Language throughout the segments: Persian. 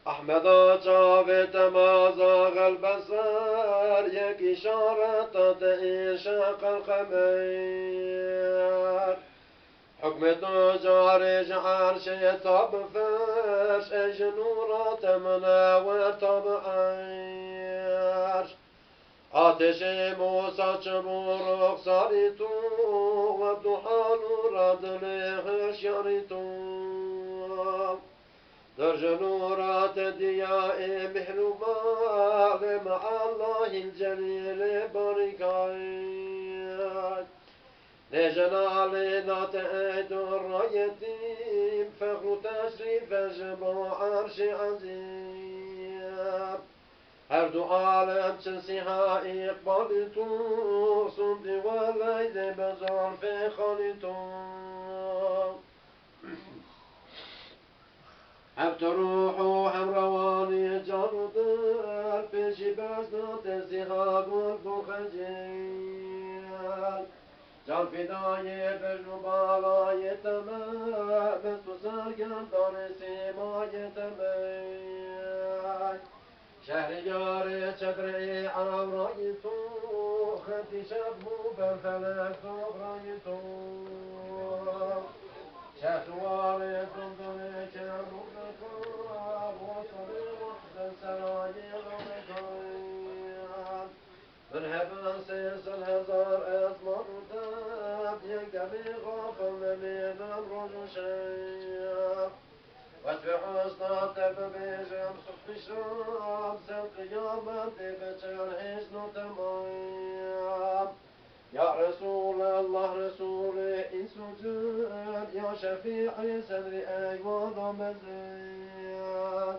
أحمد جاوت ما زاغ البصر يك إشارة إنشاق القمر حكم جارج عرش طب فرش أجنورة مناور طب عرش آتش موسى چمور رخصاريتو والضحى نور دليخش ياريتو درج نورات دياء محلوبات مع الله الجليل بركات لجلال ناتئت الرايتين فخر تشريف جبر عرش عظيم هر دو عالم چنسیها اقبالتو صندی و لید بزار فخالتو هم روح و هم روانی جان و دل پیشی بزن تنسیها گل بو خجل جان فدای بجن و بالای تمام تو سرگردان سیمای تمام شهریار چتر عورای تو خطی شبو بالفلک صبرای تو شهروار تندر کرم بکار وصل وحد سرای غمکان مرحبا سيسل هزار أزمان وداب يقدر غافل من الرجل شيخ واتبع حسنات ببيجم صف الشام سل قيامة بشر حسن تمام يا رسول الله رسولي إن سجود يا شفيعي صدري أيوان مزيد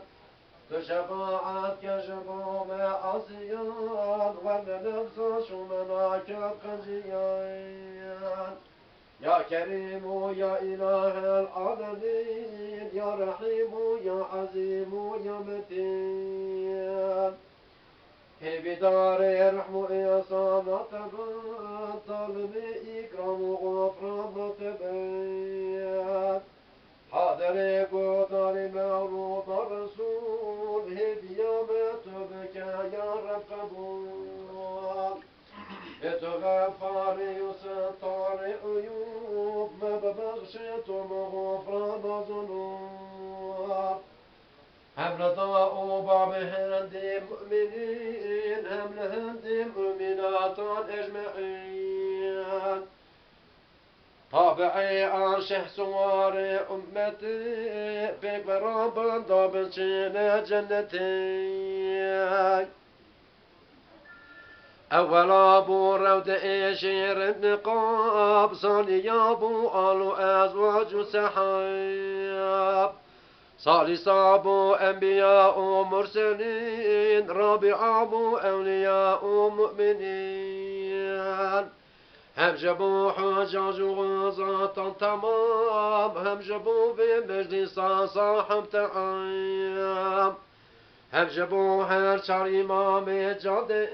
بشفاعت كشفوم عصيان ولنفس شمناك قجيان يا كريم يا إله العالمين يا رحيم يا عظيم يا متين في بدار رحم إحسانك طالب إكرام وغفران تبين حاضر قدر معروض الرسول هدية بك يا رب قبول بتغفر يستر عيوب ما ببغشة وغفران ذنوب هم رضاء باب هند مؤمنين هم لهند مؤمنات أجمعين طابعي عرشه سوار أمتي بك برابا ضابطين جنتي أول أبو رود إيشير النقاب صالي أبو آل أزواج سحاب صالي صابو أنبياء مرسلين رابع أبو أولياء مؤمنين هم جبو حجاج غزاة تمام هم جبو بمجلس صاحب تعام هم جبو هر شر إمام جاده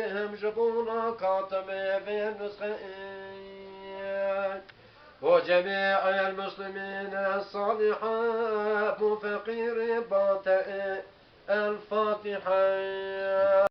هم جبو كاتب في نسخه وجميع المسلمين الصالحين فقير باتئ الفاتحة